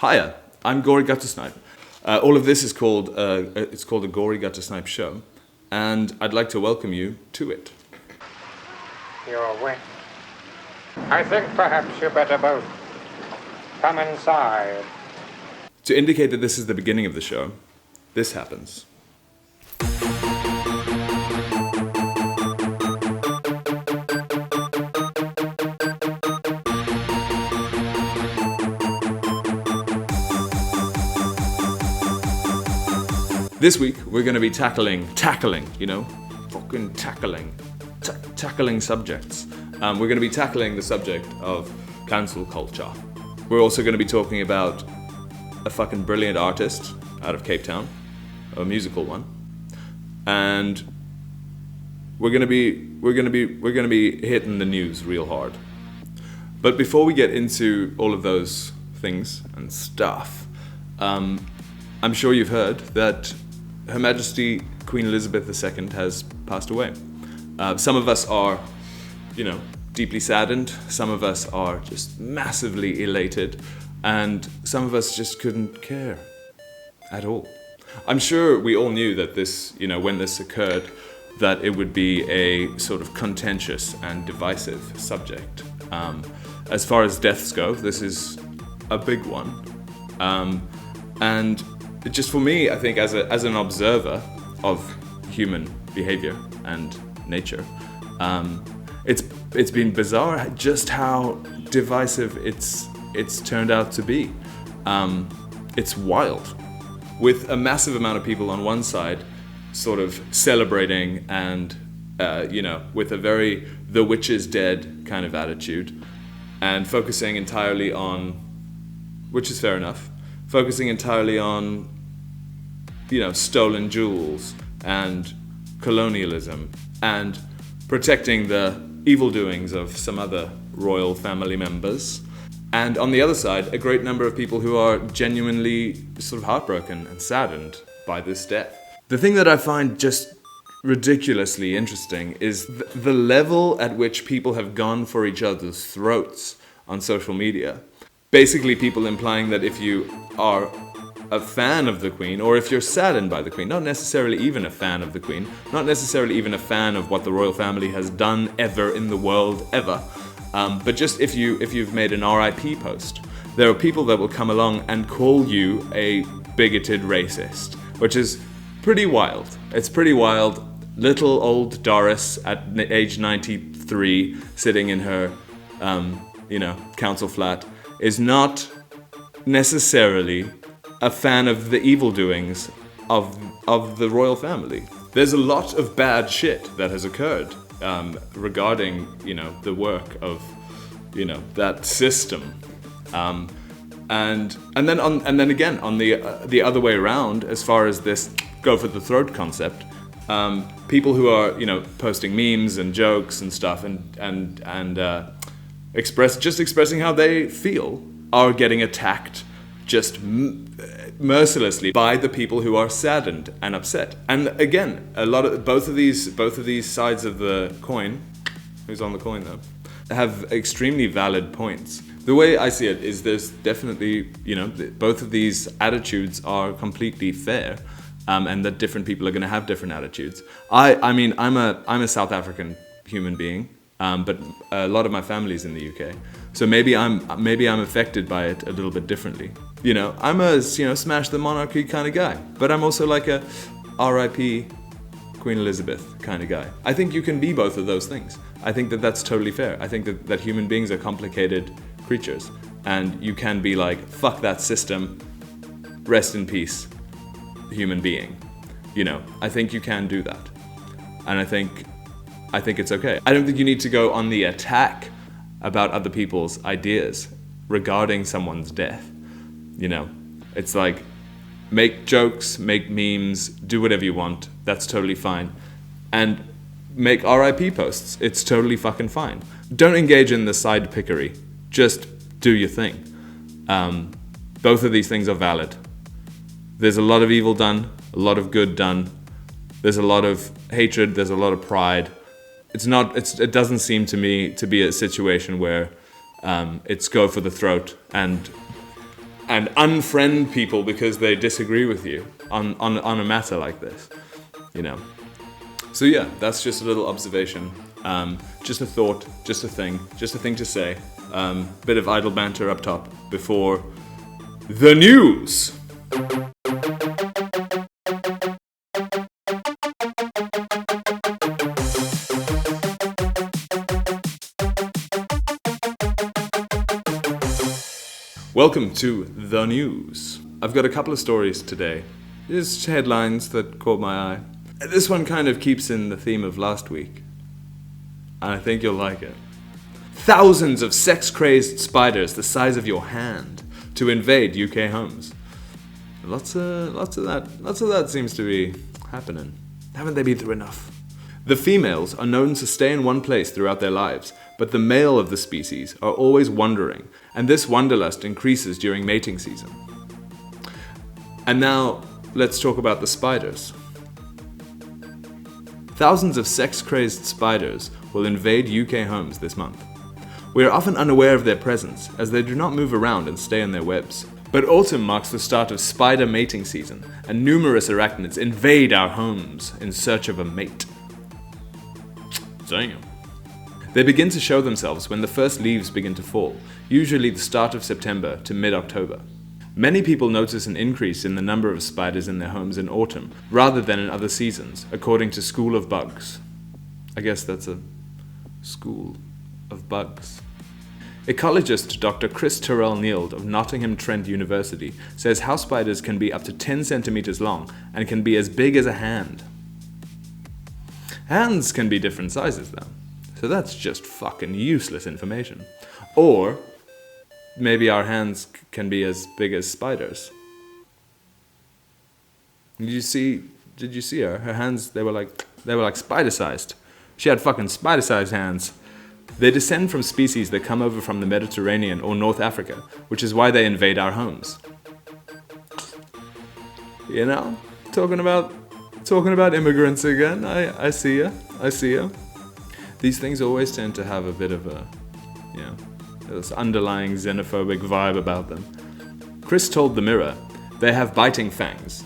Hiya, I'm Gory Guttersnipe. All of this is called it's called the Gory Guttersnipe Show, and I'd like to welcome you to it. You're wet. I think perhaps you better both come inside. To indicate that this is the beginning of the show, this happens. This week, we're going to be tackling subjects. We're going to be tackling the subject of cancel culture. We're also going to be talking about a fucking brilliant artist out of Cape Town, a musical one, and we're going to be hitting the news real hard. But before we get into all of those things and stuff, I'm sure you've heard that Her Majesty Queen Elizabeth II has passed away. Some of us are, deeply saddened. Some of us are just massively elated. And some of us just couldn't care at all. I'm sure we all knew that this, when this occurred, that it would be a sort of contentious and divisive subject. As far as deaths go, this is a big one. And just for me, I think as an observer of human behavior and nature, it's been bizarre just how divisive it's turned out to be. It's wild, with a massive amount of people on one side, sort of celebrating and with a very "the witch is dead" kind of attitude, and focusing entirely on, which is fair enough, focusing entirely on, stolen jewels and colonialism and protecting the evil doings of some other royal family members. And on the other side, a great number of people who are genuinely sort of heartbroken and saddened by this death. The thing that I find just ridiculously interesting is the level at which people have gone for each other's throats on social media. Basically, people implying that if you are a fan of the Queen, or if you're saddened by the Queen, not necessarily even a fan of the Queen, not necessarily even a fan of what the royal family has done ever in the world, ever, but just if you've made an RIP post, there are people that will come along and call you a bigoted racist, which is pretty wild. It's pretty wild. Little old Doris at age 93, sitting in her, council flat, is not necessarily a fan of the evil doings of the royal family. There's a lot of bad shit that has occurred regarding, the work of, that system. And then again, on the other way around, as far as this go for the throat concept, people who are, posting memes and jokes and stuff and expressing how they feel are getting attacked just mercilessly by the people who are saddened and upset. And again, a lot of both of these sides of the coin, who's on the coin though, have extremely valid points. The way I see it is there's definitely, both of these attitudes are completely fair, and that different people are going to have different attitudes. I mean, I'm a South African human being, but a lot of my family's in the UK, so maybe I'm affected by it a little bit differently. I'm a smash the monarchy kind of guy, but I'm also like a R.I.P. Queen Elizabeth kind of guy. I think you can be both of those things. I think that that's totally fair. I think that human beings are complicated creatures, and you can be like, fuck that system, rest in peace, human being. I think you can do that, and I think it's okay. I don't think you need to go on the attack about other people's ideas regarding someone's death. It's like, make jokes, make memes, do whatever you want. That's totally fine. And make RIP posts. It's totally fucking fine. Don't engage in the side pickery. Just do your thing. Both of these things are valid. There's a lot of evil done, a lot of good done. There's a lot of hatred, there's a lot of pride. It doesn't seem to me to be a situation where it's go for the throat and and unfriend people because they disagree with you on a matter like this, you know. So yeah, that's just a little observation, just a thought, just a thing to say. Bit of idle banter up top before the news. Welcome to the news. I've got a couple of stories today. Just headlines that caught my eye. This one kind of keeps in the theme of last week, and I think you'll like it. Thousands of sex-crazed spiders the size of your hand to invade UK homes. Lots of that seems to be happening. Haven't they been through enough? The females are known to stay in one place throughout their lives, but the male of the species are always wandering, and this wanderlust increases during mating season. And now, let's talk about the spiders. Thousands of sex-crazed spiders will invade UK homes this month. We are often unaware of their presence, as they do not move around and stay in their webs. But autumn marks the start of spider mating season, and numerous arachnids invade our homes in search of a mate. Damn. They begin to show themselves when the first leaves begin to fall, usually the start of September to mid-October. Many people notice an increase in the number of spiders in their homes in autumn, rather than in other seasons, according to School of Bugs. I guess that's a school of bugs. Ecologist Dr. Chris Terrell-Neild of Nottingham Trent University says house spiders can be up to 10 centimeters long and can be as big as a hand. Hands can be different sizes though. So that's just fucking useless information. Or maybe our hands can be as big as spiders. Did you see her? Her hands, they were like spider-sized. She had fucking spider-sized hands. They descend from species that come over from the Mediterranean or North Africa, which is why they invade our homes. You know, talking about immigrants again. I see ya. These things always tend to have a bit of a, you know, this underlying xenophobic vibe about them. Chris told The Mirror, they have biting fangs.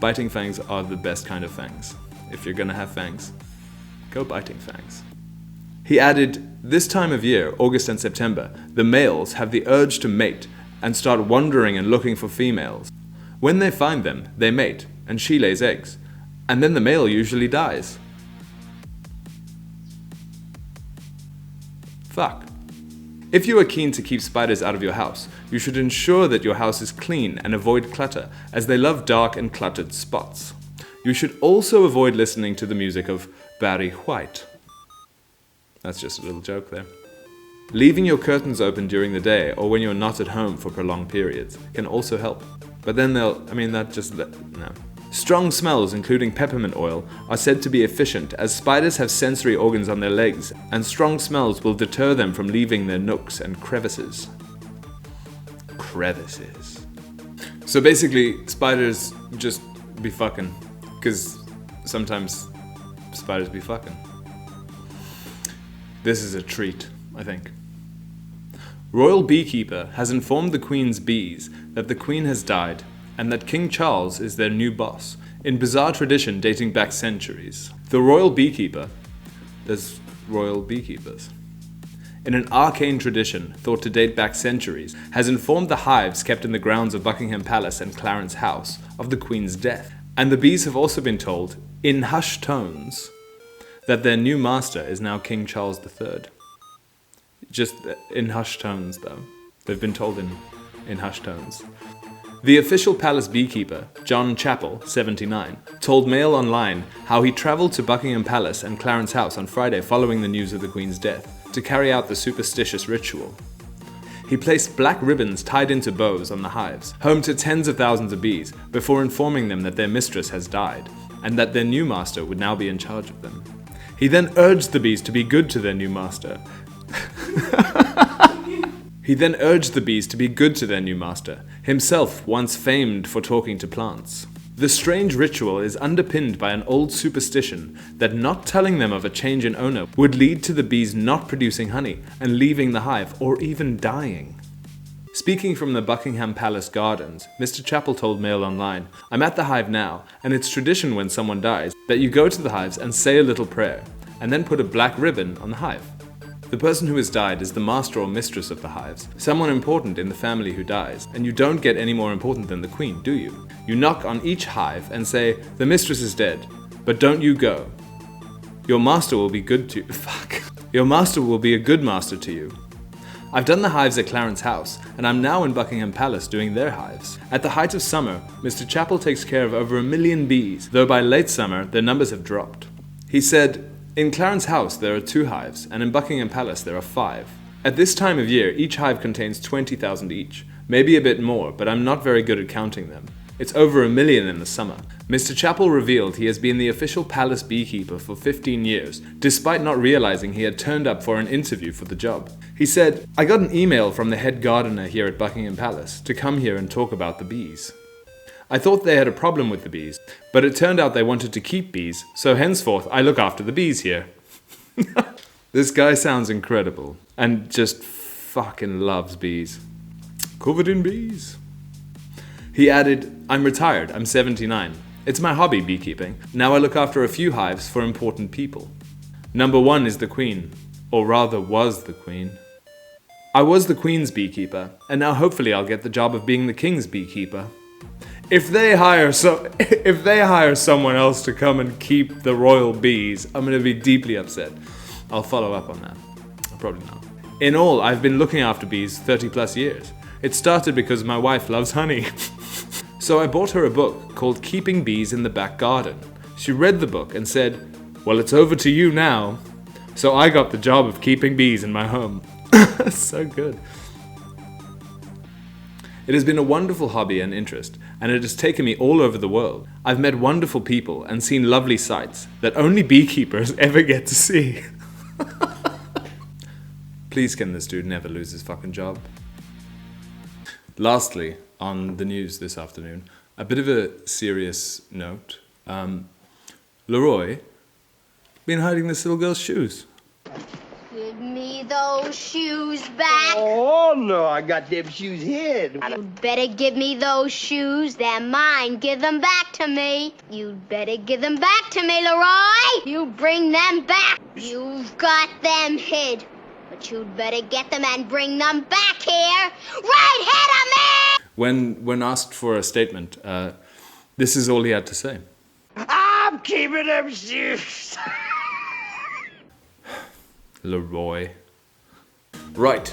Biting fangs are the best kind of fangs. If you're gonna have fangs, go biting fangs. He added, this time of year, August and September, the males have the urge to mate and start wandering and looking for females. When they find them, they mate, and she lays eggs, and then the male usually dies. Fuck. If you are keen to keep spiders out of your house, you should ensure that your house is clean and avoid clutter, as they love dark and cluttered spots. You should also avoid listening to the music of Barry White. That's just a little joke there. Leaving your curtains open during the day or when you're not at home for prolonged periods can also help. But then no. Strong smells, including peppermint oil, are said to be efficient as spiders have sensory organs on their legs, and strong smells will deter them from leaving their nooks and crevices. Crevices. So basically, spiders just be fucking, because sometimes spiders be fucking. This is a treat, I think. Royal beekeeper has informed the Queen's bees that the Queen has died and that King Charles is their new boss, in bizarre tradition dating back centuries. The royal beekeeper, there's royal beekeepers, in an arcane tradition thought to date back centuries, has informed the hives kept in the grounds of Buckingham Palace and Clarence House of the Queen's death. And the bees have also been told, in hushed tones, that their new master is now King Charles III. Just in hushed tones, though. They've been told in hushed tones. The official palace beekeeper, John Chappell, 79, told Mail Online how he travelled to Buckingham Palace and Clarence House on Friday following the news of the Queen's death to carry out the superstitious ritual. He placed black ribbons tied into bows on the hives, home to tens of thousands of bees, before informing them that their mistress has died, and that their new master would now be in charge of them. He then urged the bees to be good to their new master. Himself once famed for talking to plants. The strange ritual is underpinned by an old superstition that not telling them of a change in owner would lead to the bees not producing honey and leaving the hive, or even dying. Speaking from the Buckingham Palace gardens, Mr. Chappell told Mail Online, "I'm at the hive now, and it's tradition when someone dies that you go to the hives and say a little prayer, and then put a black ribbon on the hive. The person who has died is the master or mistress of the hives, someone important in the family who dies, and you don't get any more important than the queen, do you? You knock on each hive and say, 'The mistress is dead, but don't you go. Your master will be good to you.' Fuck. Your master will be a good master to you. I've done the hives at Clarence House, and I'm now in Buckingham Palace doing their hives. At the height of summer, Mr. Chappell takes care of over 1 million bees, though by late summer their numbers have dropped. He said, 'In Clarence House there are 2 hives, and in Buckingham Palace there are 5. At this time of year, each hive contains 20,000 each, maybe a bit more, but I'm not very good at counting them. It's over 1 million in the summer.' Mr. Chappell revealed he has been the official palace beekeeper for 15 years, despite not realizing he had turned up for an interview for the job. He said, 'I got an email from the head gardener here at Buckingham Palace to come here and talk about the bees. I thought they had a problem with the bees, but it turned out they wanted to keep bees, so henceforth I look after the bees here.' This guy sounds incredible, and just fucking loves bees. Covered in bees. He added, 'I'm retired, I'm 79. It's my hobby, beekeeping. Now I look after a few hives for important people. Number 1 is the queen, or rather was the queen. I was the queen's beekeeper, and now hopefully I'll get the job of being the king's beekeeper. If they hire someone else to come and keep the royal bees, I'm going to be deeply upset. I'll follow up on that. Probably not. In all, I've been looking after bees 30 plus years. It started because my wife loves honey. So I bought her a book called Keeping Bees in the Back Garden. She read the book and said, 'Well, it's over to you now.' So I got the job of keeping bees in my home." So good. It has been a wonderful hobby and interest, and it has taken me all over the world. I've met wonderful people and seen lovely sights that only beekeepers ever get to see. Please can this dude never lose his fucking job. Lastly, on the news this afternoon, a bit of a serious note. Leroy, been hiding this little girl's shoes. Give me those shoes back. Oh, no, I got them shoes hid. You'd better give me those shoes. They're mine. Give them back to me. You'd better give them back to me, Leroy. You bring them back. You've got them hid. But you'd better get them and bring them back here. Right here to me! When asked for a statement, this is all he had to say. I'm keeping them shoes. Leroy. Right.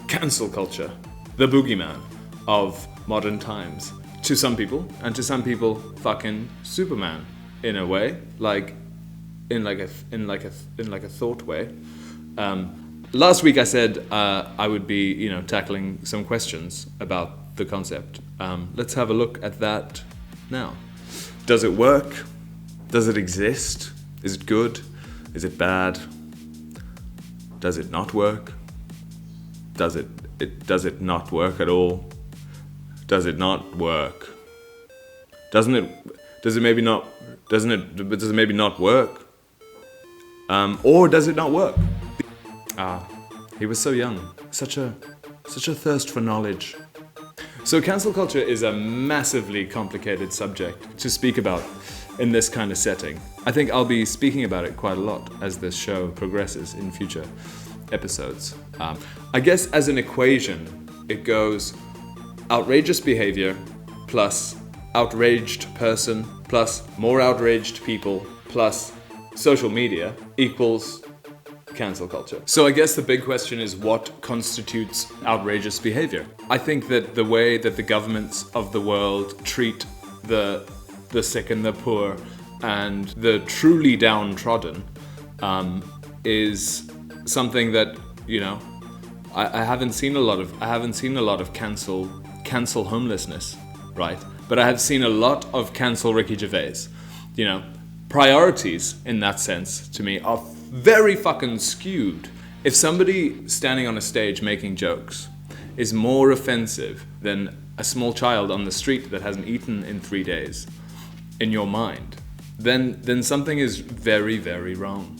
Cancel culture. The boogeyman of modern times. To some people, and to some people, fucking Superman. In a way. In like a thought way. Last week I said I would be, tackling some questions about the concept. Let's have a look at that now. Does it work? Does it exist? Is it good? Is it bad? Does it not work? Does it not work at all? Does it not work? Does it maybe not work? Or does it not work? He was so young. Such a thirst for knowledge. So cancel culture is a massively complicated subject to speak about in this kind of setting. I think I'll be speaking about it quite a lot as this show progresses in future episodes. I guess as an equation, it goes outrageous behavior plus outraged person plus more outraged people plus social media equals cancel culture. So I guess the big question is, what constitutes outrageous behavior? I think that the way that the governments of the world treat the sick and the poor and the truly downtrodden is something that, I haven't seen a lot of cancel homelessness, right? But I have seen a lot of cancel Ricky Gervais. Priorities in that sense to me are very fucking skewed. If somebody standing on a stage making jokes is more offensive than a small child on the street that hasn't eaten in 3 days, in your mind, then something is very, very wrong.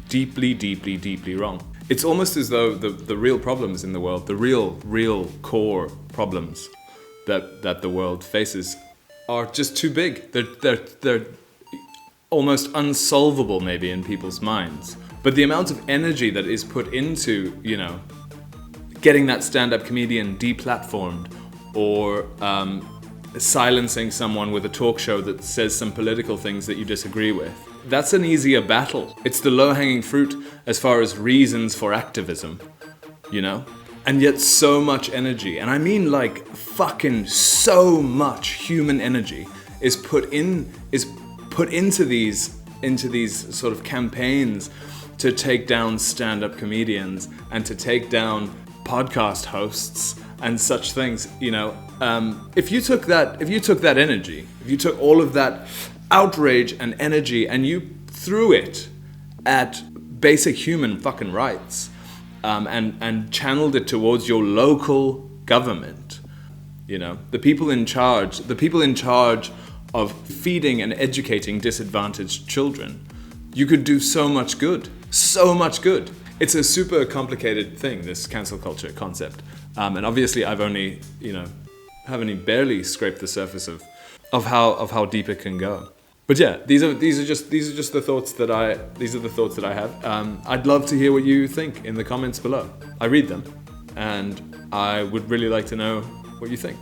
Deeply, deeply, deeply wrong. It's almost as though the real problems in the world, the real core problems that the world faces are just too big. They're almost unsolvable maybe in people's minds. But the amount of energy that is put into, you know, getting that stand-up comedian deplatformed, or silencing someone with a talk show that says some political things that you disagree with, that's an easier battle. It's the low-hanging fruit as far as reasons for activism, you know? And yet so much energy, and I mean like fucking so much human energy is put into these sort of campaigns to take down stand-up comedians and to take down podcast hosts and such things, you know. If you took that energy, if you took all of that outrage and energy and you threw it at basic human fucking rights, and channeled it towards your local government, you know, the people in charge of feeding and educating disadvantaged children, you could do so much good. It's a super complicated thing, this cancel culture concept. And obviously I've only barely scraped the surface of how deep it can go. But yeah, these are just the thoughts that I have. I'd love to hear what you think in the comments below. I read them, and I would really like to know what you think.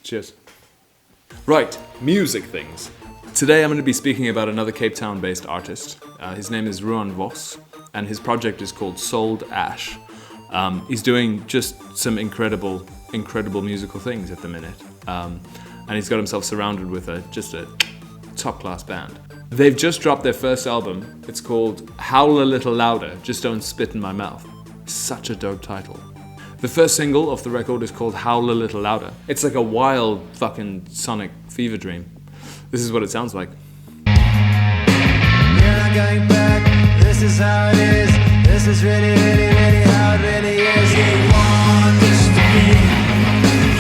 Cheers. Right, music things. Today I'm going to be speaking about another Cape Town-based artist. His name is Ruan Vos, and his project is called Sold Ash. He's doing just some incredible musical things at the minute. And he's got himself surrounded with just a top-class band. They've just dropped their first album. It's called Howl a Little Louder, Just Don't Spit in My Mouth. Such a dope title. The first single off the record is called Howl a Little Louder. It's like a wild fucking sonic fever dream. This is what it sounds like. You're not going back, this is how it is. This is really, really, really how it really is. You want this to be.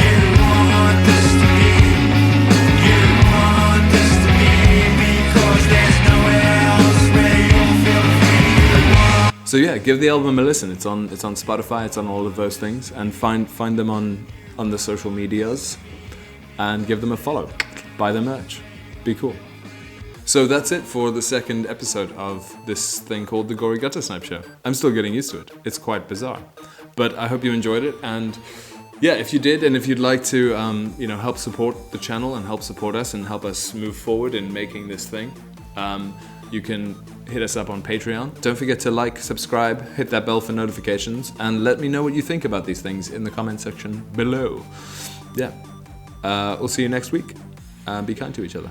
You want this to be. You want this to be. Because there's nowhere else where you'll feel free. So yeah, give the album a listen. It's on Spotify, it's on all of those things. And find them on the social medias. And give them a follow. Buy their merch. Be cool. So that's it for the second episode of this thing called the Gory Guttersnipe Show. I'm still getting used to it. It's quite bizarre. But I hope you enjoyed it. And yeah, if you did, and if you'd like to help support the channel and help support us and help us move forward in making this thing, you can hit us up on Patreon. Don't forget to like, subscribe, hit that bell for notifications, and let me know what you think about these things in the comment section below. Yeah. We'll see you next week. Be kind to each other.